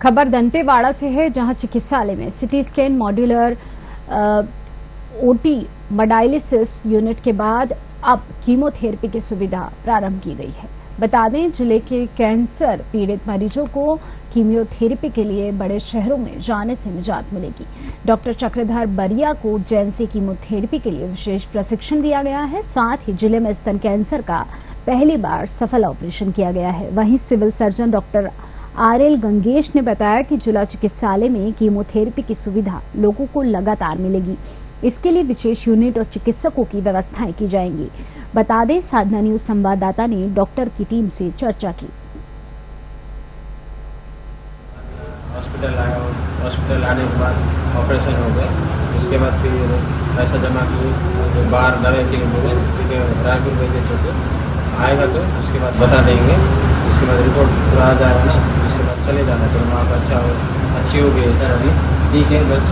खबर दंतेवाड़ा से है, जहां चिकित्सालय में CT scan, modular OT, dialysis unit के बाद अब कीमोथेरेपी की सुविधा प्रारंभ की गई है। बता दें, जिले के कैंसर पीड़ित मरीजों को कीमोथेरेपी के लिए बड़े शहरों में जाने से निजात मिलेगी। डॉक्टर चक्रधर बरिया को जैन से कीमोथेरेपी के लिए विशेष प्रशिक्षण दिया गया है। साथ ही जिले में स्तन कैंसर का पहली बार सफल ऑपरेशन किया गया है। वहीं civil surgeon doctor RL Gangesh ने बताया कि जिला चिकित्सालय में कीमोथेरेपी की सुविधा लोगों को लगातार मिलेगी। इसके लिए विशेष यूनिट और चिकित्सकों की व्यवस्थाएं की जाएंगी। बता दें, साधना न्यूज संवाददाता ने डॉक्टर की टीम से चर्चा की। हॉस्पिटल आने के बाद ऑपरेशन हो गया, उसके बाद फिर पैसा जमा किए, बाहर दवाई के लिए रायपुर भेजे तो आएगा तो उसके बाद बता देंगे। उसके बाद रिपोर्ट पूरा आ जाएगा ना, उसके बाद चले जाना। तो वहाँ पर अच्छी हो गई सर, अभी ठीक है, बस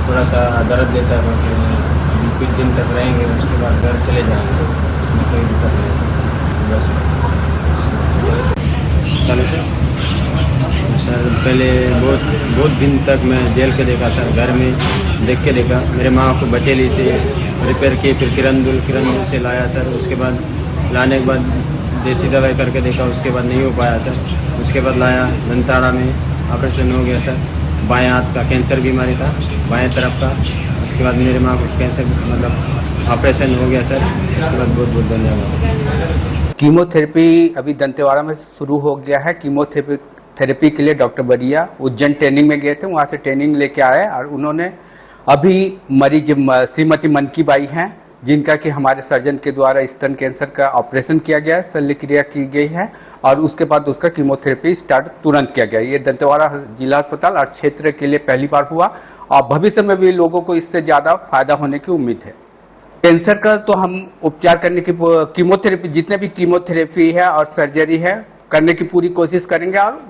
थोड़ा सा दर्द देता है क्योंकि कुछ दिन तक रहेंगे, उसके बाद घर चले जाएंगे, उसमें कोई दिक्कत नहीं है। बस चलो सर, पहले बहुत दिन तक मैं जेल के देखा सर, घर में देख के देखा। मेरे माँ को बचेली से रिपेयर किए, फिर किरंदुल से लाया सर। उसके बाद लाने के बाद देसी दवाई करके देखा, उसके बाद नहीं हो पाया सर। उसके बाद लाया दंतेवाड़ा में, ऑपरेशन हो गया सर। बाएं हाथ का कैंसर बीमारी था, बाएं तरफ का। उसके बाद मेरे माँ को कैंसर मतलब ऑपरेशन हो गया सर। उसके बाद बहुत बहुत धन्यवाद। कीमोथेरेपी अभी दंतेवाड़ा में शुरू हो गया है। कीमोथेरेपी के लिए डॉक्टर बरिया उज्जैन ट्रेनिंग में गए थे, वहाँ से ट्रेनिंग लेके आए और उन्होंने अभी मरीज श्रीमती मनकी बाई हैं, जिनका कि हमारे सर्जन के द्वारा स्तन कैंसर का ऑपरेशन किया गया है, शल्य क्रिया की गई है और उसके बाद उसका कीमोथेरेपी स्टार्ट तुरंत किया गया। ये दंतेवाड़ा जिला अस्पताल और क्षेत्र के लिए पहली बार हुआ और भविष्य में भी लोगों को इससे ज़्यादा फायदा होने की उम्मीद है। कैंसर का तो हम उपचार करने की कीमोथेरेपी, जितने भी कीमोथेरेपी है और सर्जरी है, करने की पूरी कोशिश करेंगे और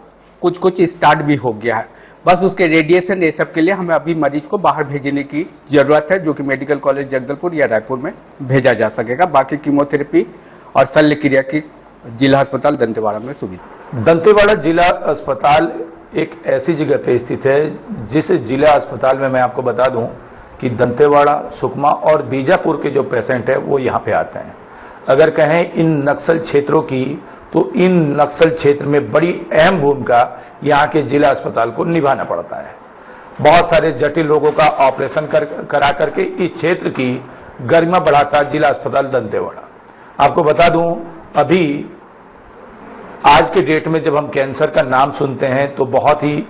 कुछ स्टार्ट भी हो गया है। बस उसके रेडिएशन ये सब के लिए हमें अभी मरीज को बाहर भेजने की जरूरत है, जो कि मेडिकल कॉलेज जगदलपुर या रायपुर में भेजा जा सकेगा। बाकी कीमोथेरेपी और शल्य क्रिया की जिला अस्पताल दंतेवाड़ा में सुविधा। दंतेवाड़ा जिला अस्पताल एक ऐसी जगह पे स्थित है, जिस जिला अस्पताल में मैं आपको बता दूं कि दंतेवाड़ा, सुकमा और बीजापुर के जो पेशेंट है वो यहाँ पे आते हैं। अगर कहें इन नक्सल क्षेत्रों की, तो इन नक्सल क्षेत्र में बड़ी अहम भूमिका यहाँ के जिला अस्पताल को निभाना पड़ता है। बहुत सारे जटिल रोगों का ऑपरेशन करा करके इस क्षेत्र की गरिमा बढ़ाता जिला अस्पताल दंतेवाड़ा। आपको बता दूं, अभी आज के डेट में जब हम कैंसर का नाम सुनते हैं तो बहुत ही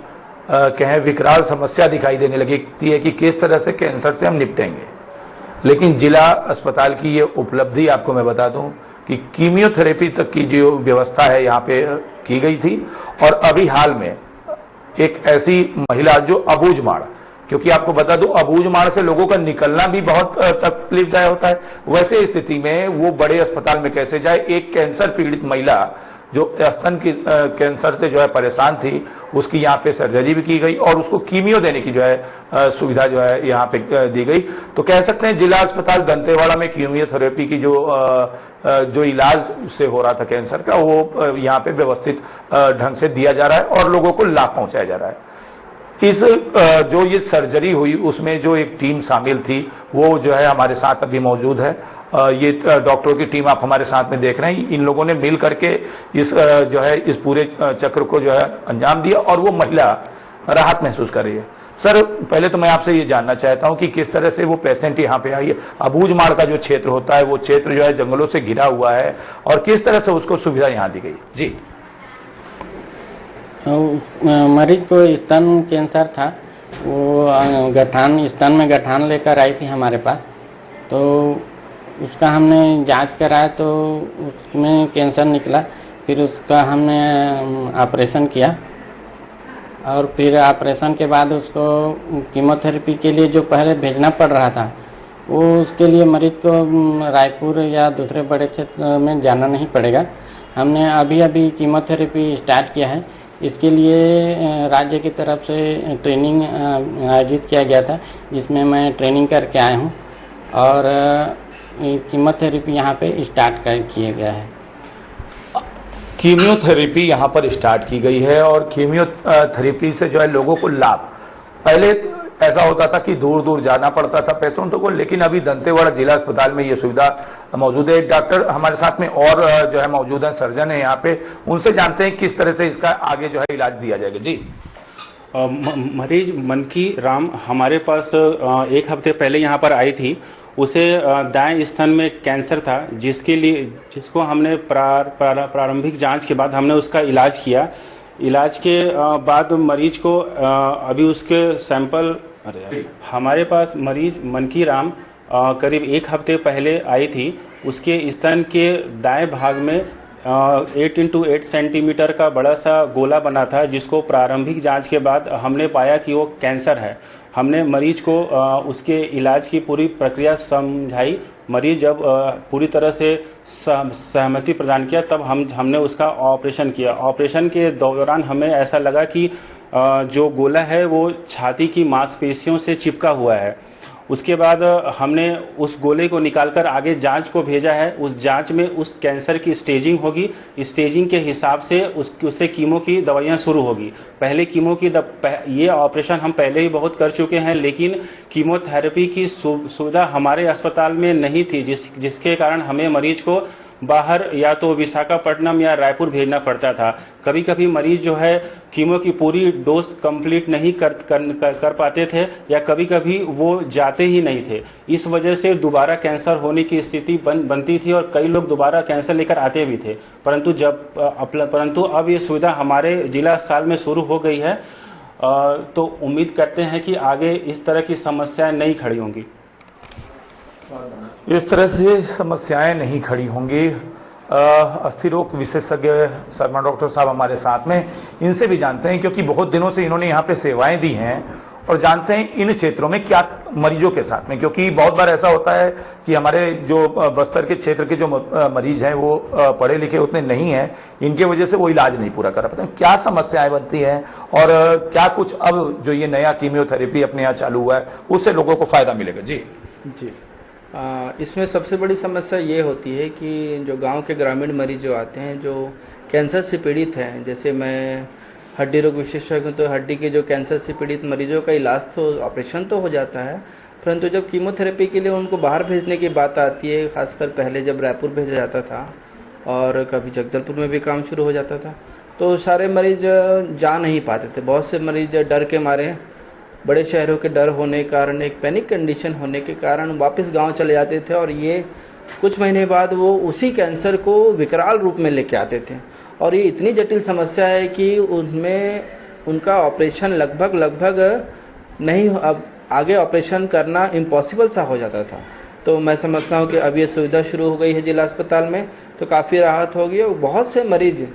कहें विकराल समस्या दिखाई देने लगती है कि किस तरह से कैंसर से हम निपटेंगे। लेकिन जिला अस्पताल की ये उपलब्धि आपको मैं बता दूं कि कीमियोथेरेपी तक की जो व्यवस्था है यहाँ पे की गई थी। और अभी हाल में एक ऐसी महिला जो अबूझमाड़, क्योंकि आपको बता दूं अबूझमाड़ से लोगों का निकलना भी बहुत तकलीफदायक होता है, वैसे स्थिति में वो बड़े अस्पताल में कैसे जाए। एक कैंसर पीड़ित महिला जो स्तन की कैंसर से जो है परेशान थी, उसकी यहाँ पे सर्जरी भी की गई और उसको कीमियो देने की जो है सुविधा जो है यहाँ पे दी गई। तो कह सकते हैं जिला अस्पताल दंतेवाड़ा में कीमियोथेरेपी की जो इलाज से हो रहा था कैंसर का, वो यहाँ पे व्यवस्थित ढंग से दिया जा रहा है और लोगों को लाभ पहुंचाया जा रहा है। इस जो ये सर्जरी हुई उसमें जो एक टीम शामिल थी वो जो है हमारे साथ अभी मौजूद है। ये डॉक्टरों की टीम आप हमारे साथ में देख रहे हैं। इन लोगों ने मिल करके इस जो है इस पूरे चक्र को जो है अंजाम दिया और वो महिला राहत महसूस कर रही है। सर, पहले तो मैं आपसे ये जानना चाहता हूं कि किस तरह से वो पेशेंट यहाँ पे आई है। अबूझमाड़ का जो क्षेत्र होता है वो क्षेत्र जो है जंगलों से घिरा हुआ है और किस तरह से उसको सुविधा यहाँ दी गई। जी, मरीज को स्तन कैंसर था, वो स्तन में गठान लेकर आई थी हमारे पास। तो उसका हमने जांच कराया तो उसमें कैंसर निकला। फिर उसका हमने ऑपरेशन किया और फिर ऑपरेशन के बाद उसको कीमोथेरेपी के लिए जो पहले भेजना पड़ रहा था, वो उसके लिए मरीज को रायपुर या दूसरे बड़े क्षेत्र में जाना नहीं पड़ेगा। हमने अभी कीमोथेरेपी स्टार्ट किया है। इसके लिए राज्य की तरफ से ट्रेनिंग आयोजित किया गया था, जिसमें मैं ट्रेनिंग करके आया हूँ और कीमोथेरेपी यहाँ पे स्टार्ट किया गया है। कीमियोथेरेपी यहाँ पर स्टार्ट की गई है और कीमियोथेरेपी से जो है लोगों को लाभ, पहले ऐसा होता था कि दूर दूर जाना पड़ता था पेशेंटों को, लेकिन अभी दंतेवाड़ा जिला अस्पताल में ये सुविधा मौजूद है। डॉक्टर हमारे साथ में और जो है मौजूद है, सर्जन है यहाँ पे, उनसे जानते हैं किस तरह से इसका आगे जो है इलाज दिया जाएगा। जी, मरीज मनकी राम हमारे पास एक हफ्ते पहले यहाँ पर आई थी। उसे दाएं स्तन में कैंसर था, जिसको हमने प्रारंभिक जांच के बाद हमने उसका इलाज किया। इलाज के बाद मरीज को अभी उसके सैंपल हमारे पास मरीज मनकी राम करीब एक हफ्ते पहले आई थी। उसके स्तन के दाएं भाग में 8x8 सेंटीमीटर का बड़ा सा गोला बना था, जिसको प्रारंभिक जांच के बाद हमने पाया कि वो कैंसर है। हमने मरीज को उसके इलाज की पूरी प्रक्रिया समझाई। मरीज जब पूरी तरह से सहमति प्रदान किया, तब हमने उसका ऑपरेशन किया। ऑपरेशन के दौरान हमें ऐसा लगा कि जो गोला है वो छाती की मांसपेशियों से चिपका हुआ है। उसके बाद हमने उस गोले को निकालकर आगे जांच को भेजा है। उस जांच में उस कैंसर की स्टेजिंग होगी। स्टेजिंग के हिसाब से उससे कीमो की दवाइयां शुरू होगी। पहले कीमो की ये ऑपरेशन हम पहले ही बहुत कर चुके हैं, लेकिन कीमोथेरेपी की सुविधा हमारे अस्पताल में नहीं थी, जिसके कारण हमें मरीज को बाहर या तो विशाखापट्टनम या रायपुर भेजना पड़ता था। कभी कभी मरीज जो है कीमो की पूरी डोज कंप्लीट नहीं कर पाते थे, या कभी कभी वो जाते ही नहीं थे। इस वजह से दोबारा कैंसर होने की स्थिति बनती थी और कई लोग दोबारा कैंसर लेकर आते भी थे। परंतु अब ये सुविधा हमारे जिला अस्पताल में शुरू हो गई है, तो उम्मीद करते हैं कि आगे इस तरह की समस्याएं नहीं खड़ी होंगी। इस तरह से समस्याएं नहीं खड़ी होंगी। अस्थि रोग विशेषज्ञ शर्मा डॉक्टर साहब हमारे साथ में, इनसे भी जानते हैं, क्योंकि बहुत दिनों से इन्होंने यहाँ पे सेवाएं दी हैं और जानते हैं इन क्षेत्रों में क्या मरीजों के साथ में, क्योंकि बहुत बार ऐसा होता है कि हमारे जो बस्तर के क्षेत्र के जो मरीज हैं वो पढ़े लिखे उतने नहीं हैं, इनके वजह से वो इलाज नहीं पूरा कर पाते हैं। क्या समस्याएं बनती हैं और क्या कुछ अब जो ये नया कीमियोथेरेपी अपने यहाँ चालू हुआ है उससे लोगों को फायदा मिलेगा? जी जी, इसमें सबसे बड़ी समस्या ये होती है कि जो गांव के ग्रामीण मरीज जो आते हैं, जो कैंसर से पीड़ित हैं, जैसे मैं हड्डी रोग विशेषज्ञ हूँ, तो हड्डी के जो कैंसर से पीड़ित मरीजों का इलाज तो ऑपरेशन तो हो जाता है, परंतु जब कीमोथेरेपी के लिए उनको बाहर भेजने की बात आती है, खासकर पहले जब रायपुर भेजा जाता था और कभी जगदलपुर में भी काम शुरू हो जाता था, तो सारे मरीज जा नहीं पाते थे। बहुत से मरीज डर के मारे, बड़े शहरों के डर होने के कारण, एक पैनिक कंडीशन होने के कारण वापस गांव चले जाते थे और ये कुछ महीने बाद वो उसी कैंसर को विकराल रूप में लेके आते थे। और ये इतनी जटिल समस्या है कि उनमें उनका ऑपरेशन लगभग नहीं, अब आगे ऑपरेशन करना इम्पॉसिबल सा हो जाता था। तो मैं समझता हूँ कि अब ये सुविधा शुरू हो गई है जिला अस्पताल में, तो काफ़ी राहत होगी। और बहुत से मरीज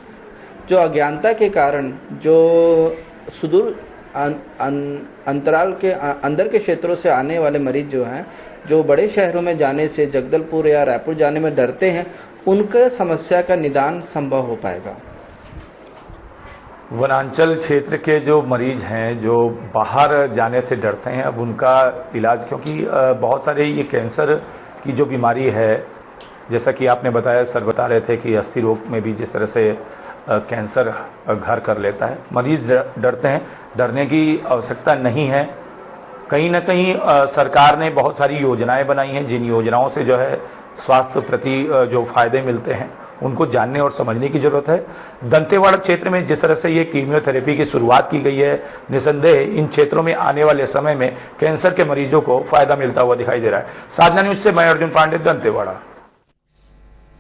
जो अज्ञानता के कारण, जो सुदूर अंतराल के अंदर के क्षेत्रों से आने वाले मरीज जो हैं, जो बड़े शहरों में जाने से, जगदलपुर या रायपुर जाने में डरते हैं, उनका समस्या का निदान संभव हो पाएगा। वनांचल क्षेत्र के जो मरीज हैं, जो बाहर जाने से डरते हैं, अब उनका इलाज, क्योंकि बहुत सारे ये कैंसर की जो बीमारी है, जैसा कि आपने बताया, सर बता रहे थे कि अस्थि रोग में भी जिस तरह से कैंसर घर कर लेता है, मरीज डरते हैं। डरने की आवश्यकता नहीं है। कहीं ना कहीं सरकार ने बहुत सारी योजनाएं बनाई हैं, जिन योजनाओं से जो है स्वास्थ्य प्रति जो फायदे मिलते हैं उनको जानने और समझने की जरूरत है। दंतेवाड़ा क्षेत्र में जिस तरह से ये कीमियोथेरेपी की शुरुआत की गई है, निसंदेह इन क्षेत्रों में आने वाले समय में कैंसर के मरीजों को फायदा मिलता हुआ दिखाई दे रहा है। साधना न्यूज से मैं अर्जुन पांडे, दंतेवाड़ा।